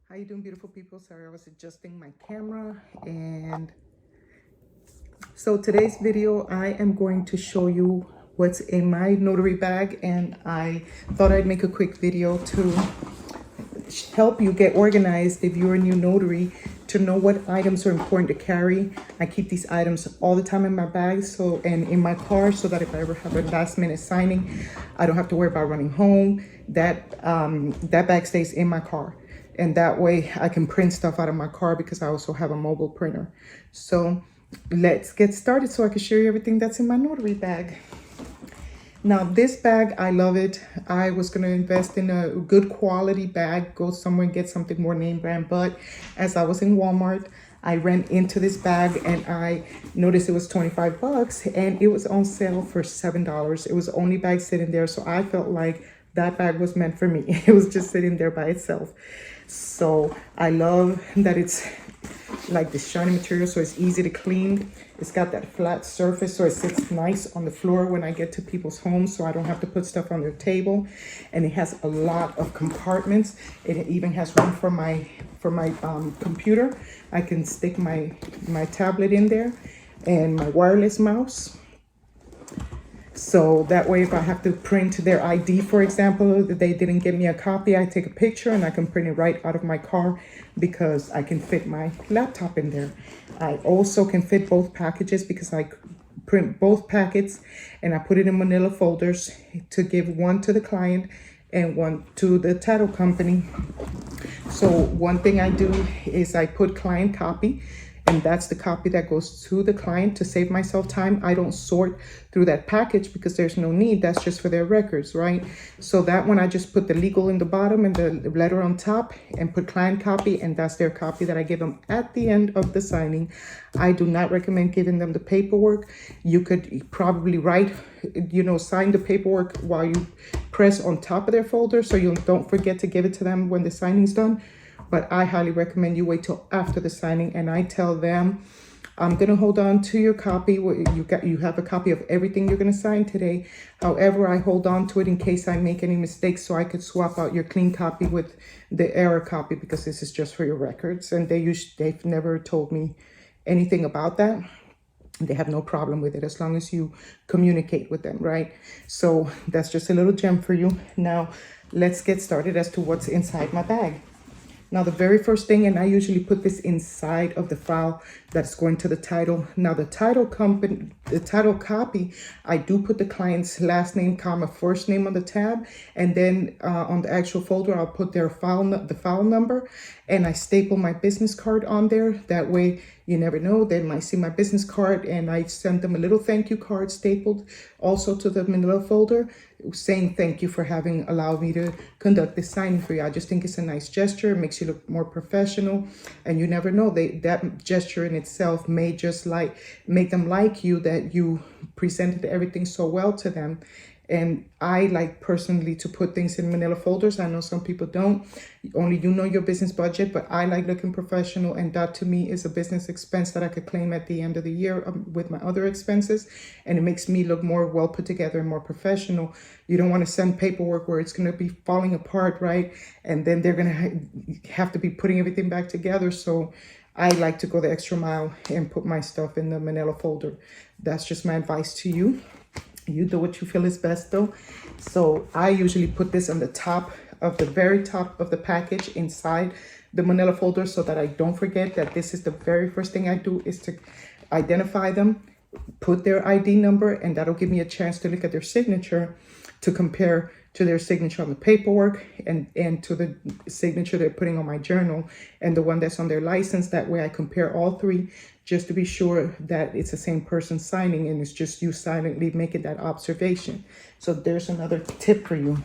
How you doing, beautiful people? Sorry, I was adjusting my camera. And so today's video, I am going to show you what's in my notary bag, and I thought I'd make a quick video to help you get organized if you're a new notary, to know what items are important to carry. I keep these items all the time in my bag and in my car, so that if I ever have a last minute signing, I don't have to worry about running home. That bag stays in my car. And that way I can print stuff out of my car because I also have a mobile printer. So let's get started so I can show you everything that's in my notary bag. Now this bag, I love it. I was gonna invest in a good quality bag, go somewhere and get something more name brand. But as I was in Walmart, I ran into this bag and I noticed it was 25 bucks and it was on sale for $7. It was the only bag sitting there. So I felt like that bag was meant for me. It was just sitting there by itself. So I love that it's like this shiny material, so it's easy to clean. It's got that flat surface, so it sits nice on the floor when I get to people's homes, so I don't have to put stuff on their table. And it has a lot of compartments. It even has room for my computer. I can stick my tablet in there and my wireless mouse. So that way, if I have to print their ID, for example, that they didn't give me a copy, I take a picture and I can print it right out of my car because I can fit my laptop in there. I also can fit both packages because I print both packets and I put it in manila folders to give one to the client and one to the title company. So one thing I do is I put client copy, and that's the copy that goes to the client to save myself time. I don't sort through that package because there's no need. That's just for their records, right? So that one, I just put the legal in the bottom and the letter on top and put client copy, and that's their copy that I give them at the end of the signing. I do not recommend giving them the paperwork. You could probably write, sign the paperwork while you press on top of their folder so you don't forget to give it to them when the signing's done. But I highly recommend you wait till after the signing, and I tell them, I'm gonna hold on to your copy. You have a copy of everything you're gonna sign today. However, I hold on to it in case I make any mistakes, so I could swap out your clean copy with the error copy, because this is just for your records. And they've never told me anything about that. They have no problem with it as long as you communicate with them, right? So that's just a little gem for you. Now let's get started as to what's inside my bag. Now, the very first thing, and I usually put this inside of the file that's going to the title. Now, the title copy, I do put the client's last name, comma, first name on the tab. And then on the actual folder, I'll put the file number, and I staple my business card on there. That way, you never know, they might see my business card, and I send them a little thank you card stapled also to the manila folder, saying thank you for having allowed me to conduct this signing for you. I just think it's a nice gesture. It makes you look more professional, and you never know, that gesture in itself may just make them like you, that you presented everything so well to them. And I like personally to put things in manila folders. I know some people don't. Only you know your business budget, but I like looking professional, and that to me is a business expense that I could claim at the end of the year with my other expenses. And it makes me look more well put together and more professional. You don't want to send paperwork where it's going to be falling apart, right? And then they're going to have to be putting everything back together. So I like to go the extra mile and put my stuff in the manila folder. That's just my advice to you. You do what you feel is best though. So I usually put this on the top of the very top of the package inside the manila folder, so that I don't forget that this is the very first thing I do, is to identify them, put their ID number, and that'll give me a chance to look at their signature to compare to their signature on the paperwork and to the signature they're putting on my journal and the one that's on their license. That way I compare all three, just to be sure that it's the same person signing and it's just you silently making that observation. So there's another tip for you.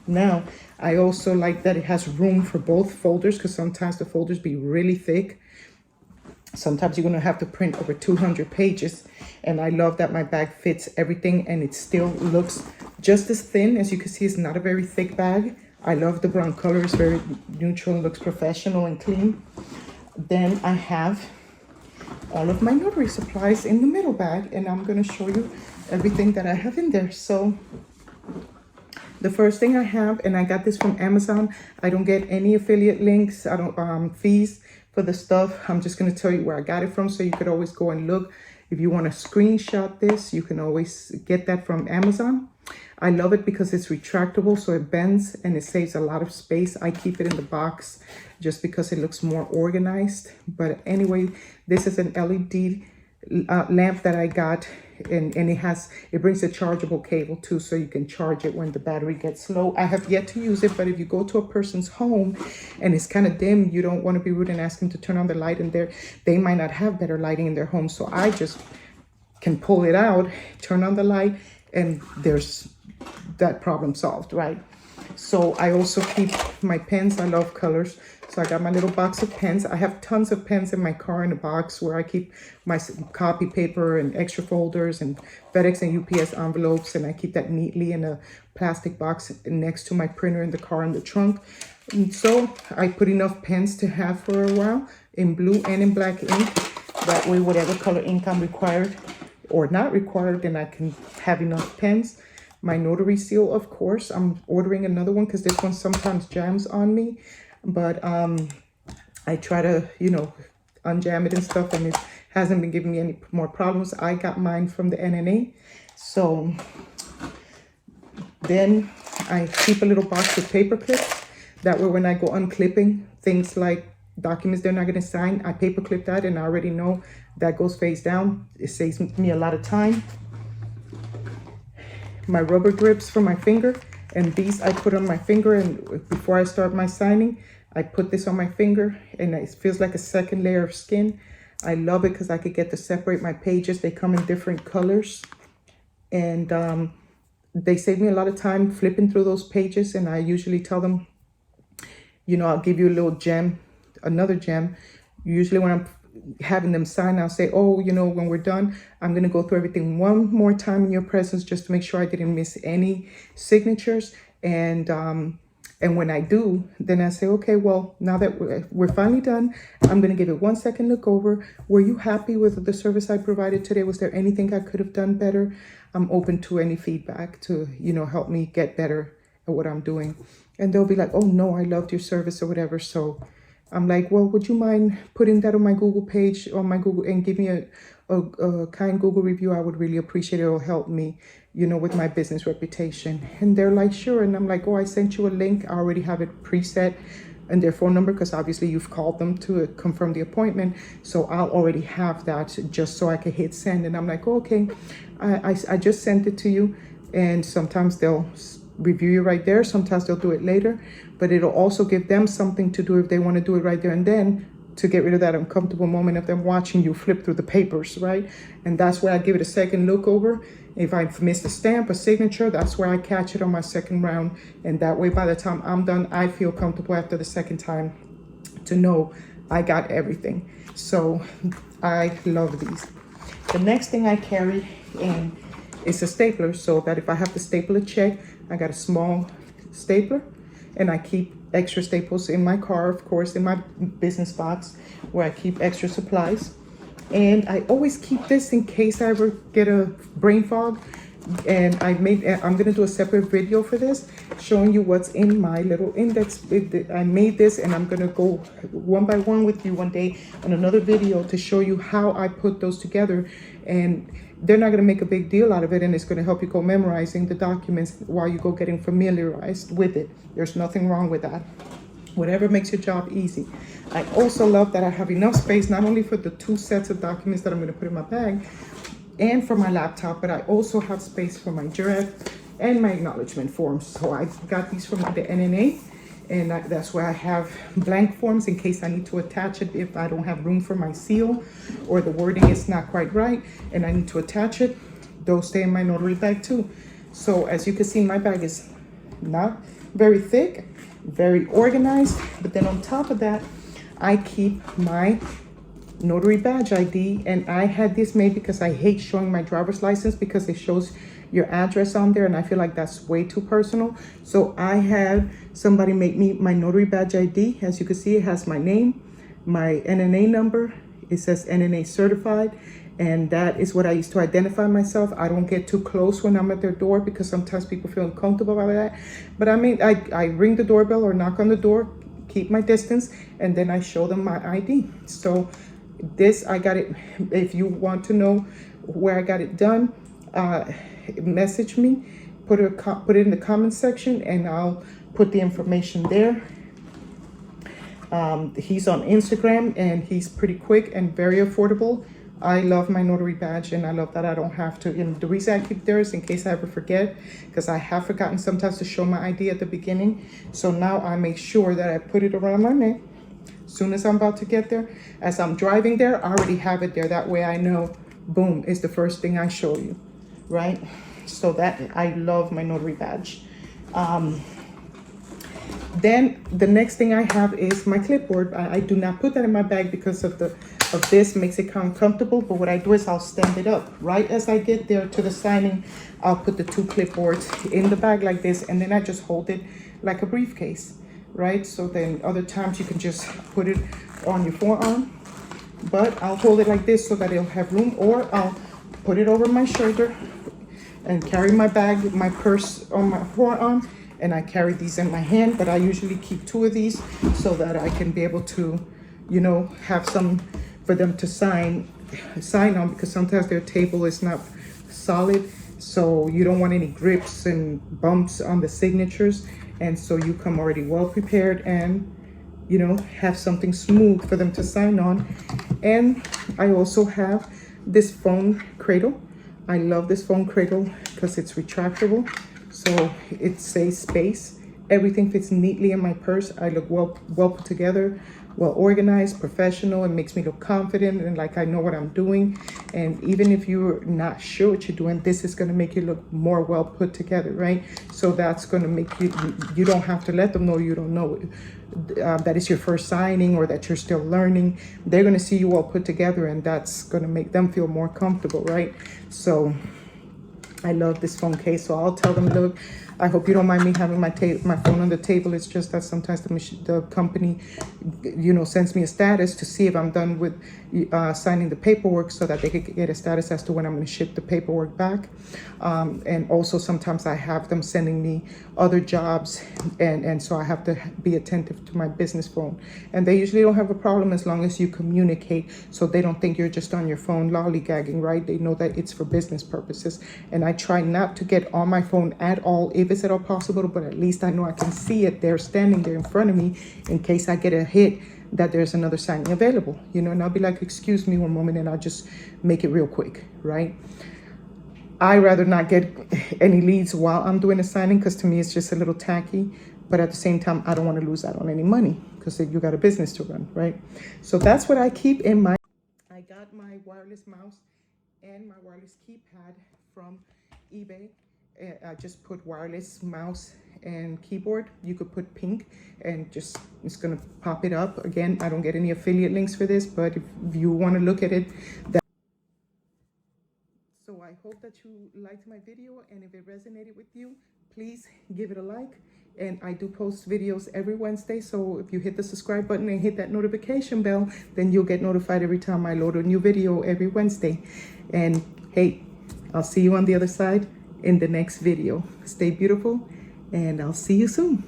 Now, I also like that it has room for both folders, because sometimes the folders be really thick. Sometimes you're going to have to print over 200 pages. And I love that my bag fits everything, and it still looks just as thin. As you can see, it's not a very thick bag. I love the brown color. It's very neutral, looks professional and clean. Then I have all of my notary supplies in the middle bag, and I'm going to show you everything that I have in there. So The first thing I have, and I got this from Amazon. I don't get any affiliate links. I don't fees for the stuff. I'm just going to tell you where I got it from, so you could always go and look. If you want to screenshot this, you can always get that from Amazon. I love it because it's retractable, so it bends and it saves a lot of space. I keep it in the box just because it looks more organized. But anyway, this is an LED lamp that I got, and it brings a chargeable cable too, so you can charge it when the battery gets low. I have yet to use it, but if you go to a person's home and it's kind of dim, you don't want to be rude and ask them to turn on the light in there. They might not have better lighting in their home, so I just can pull it out, turn on the light, and there's that problem solved, right? So I also keep my pens. I love colors, so I got my little box of pens. I have tons of pens in my car in a box where I keep my copy paper and extra folders and FedEx and UPS envelopes, and I keep that neatly in a plastic box next to my printer in the car in the trunk. And so I put enough pens to have for a while in blue and in black ink. That way, whatever color ink I'm required or not required, then I can have enough pens. My notary seal, of course. I'm ordering another one because this one sometimes jams on me. But I try to, unjam it and stuff, and it hasn't been giving me any more problems. I got mine from the NNA. So then I keep a little box with paper clips. That way when I go unclipping things like documents they're not going to sign, I paper clip that, and I already know that goes face down. It saves me a lot of time. My rubber grips for my finger, and these I put on my finger, and before I start my signing, I put this on my finger, and it feels like a second layer of skin. I love it because I could get to separate my pages. They come in different colors, and they save me a lot of time flipping through those pages. And I usually tell them, I'll give you a little gem, another gem. Usually when I'm having them sign, I'll say, when we're done, I'm going to go through everything one more time in your presence just to make sure I didn't miss any signatures. And when I do, then I say, okay, well, now that we're finally done, I'm going to give it 1 second look over. Were you happy with the service I provided today? Was there anything I could have done better? I'm open to any feedback to, help me get better at what I'm doing. And they'll be like, oh no, I loved your service or whatever. So I'm like, well, would you mind putting that on my Google page, on my Google, and give me a kind Google review? I would really appreciate it. It'll help me, with my business reputation. And they're like, sure. And I'm like, oh, I sent you a link. I already have it preset and their phone number, because obviously you've called them to confirm the appointment. So I'll already have that just so I can hit send. And I'm like, oh, okay, I just sent it to you. And sometimes they'll review you right there. Sometimes they'll do it later, but it'll also give them something to do if they want to do it right there and then, to get rid of that uncomfortable moment of them watching you flip through the papers, right? And that's where I give it a second look over. If I've missed a stamp, a signature, that's where I catch it on my second round. And that way, by the time I'm done, I feel comfortable after the second time to know I got everything. So I love these. The next thing I carry in is a stapler, so that if I have to staple a check, I got a small stapler, and I keep extra staples in my car, of course, in my business box where I keep extra supplies. And I always keep this in case I ever get a brain fog. And I'm going to do a separate video for this, showing you what's in my little index. I made this, and I'm going to go one by one with you one day on another video to show you how I put those together. And they're not going to make a big deal out of it, and it's going to help you go memorizing the documents while you go getting familiarized with it. There's nothing wrong with that. Whatever makes your job easy. I also love that I have enough space, not only for the 2 sets of documents that I'm going to put in my bag and for my laptop, but I also have space for my jurat and my acknowledgement forms. So I got these from the NNA, and that's where I have blank forms in case I need to attach it if I don't have room for my seal or the wording is not quite right and I need to attach it. Those stay in my notary bag too. So as you can see, my bag is not very thick, very organized, but then on top of that, I keep my Notary Badge ID, and I had this made because I hate showing my driver's license because it shows your address on there, and I feel like that's way too personal. So I had somebody make me my Notary Badge ID. As you can see, it has my name, my NNA number, it says NNA certified, And that is what I use to identify myself. I don't get too close when I'm at their door because sometimes people feel uncomfortable about that. But I mean, I ring the doorbell or knock on the door, keep my distance, and then I show them my ID. So this, I got it. If you want to know where I got it done, message me, put it in the comment section, and I'll put the information there. He's on Instagram, and he's pretty quick and very affordable. I love my notary badge, and I love that I don't have to. And the reason I keep there is in case I ever forget, because I have forgotten sometimes to show my ID at the beginning. So now I make sure that I put it around my neck. As soon as I'm about to get there, as I'm driving there, I already have it there. That way I know, boom, is the first thing I show you, right? So that, I love my notary badge. Then the next thing I have is my clipboard. I do not put that in my bag because of this makes it uncomfortable. But what I do is I'll stand it up. Right as I get there to the signing, I'll put the 2 clipboards in the bag like this, and then I just hold it like a briefcase, right? So then other times you can just put it on your forearm, but I'll hold it like this so that it'll have room, or I'll put it over my shoulder and carry my bag, my purse on my forearm, and I carry these in my hand. But I usually keep 2 of these so that I can be able to, you know, have some for them to sign on, because sometimes their table is not solid, so you don't want any grips and bumps on the signatures. And so you come already well prepared and, you know, have something smooth for them to sign on. And I also have this phone cradle. I love this phone cradle because it's retractable, so it saves space. Everything fits neatly in my purse. I look well put together, well organized, professional. It makes me look confident and like I know what I'm doing. And even if you're not sure what you're doing, this is going to make you look more well put together, right? So that's going to make you don't have to let them know you don't know that it's your first signing or that you're still learning. They're going to see you all put together, and that's going to make them feel more comfortable, right? So I love this phone case. So I'll tell them, look, I hope you don't mind me having my phone on the table. It's just that sometimes the company, you know, sends me a status to see if I'm done with signing the paperwork, so that they could get a status as to when I'm going to ship the paperwork back. And also sometimes I have them sending me other jobs, and so I have to be attentive to my business phone. And they usually don't have a problem as long as you communicate, so they don't think you're just on your phone lollygagging, right? They know that it's for business purposes. And I try not to get on my phone at all, if it's at all possible, but at least I know I can see it there, standing there in front of me, in case I get a hit that there's another signing available, you know. And I'll be like, excuse me one moment, and I'll just make it real quick, right? I rather not get any leads while I'm doing a signing, because to me it's just a little tacky. But at the same time, I don't want to lose out on any money, because you got a business to run, right? So that's what I keep in my. I got my wireless mouse and my wireless keypad from eBay. I just put wireless mouse and keyboard. You could put pink, and just it's gonna pop it up. Again, I don't get any affiliate links for this, but if you want to look at it, so I hope that you liked my video, and if it resonated with you, please give it a like. And I do post videos every Wednesday, so if you hit the subscribe button and hit that notification bell, then you'll get notified every time I load a new video every Wednesday. And hey, I'll see you on the other side in the next video. Stay beautiful, and I'll see you soon.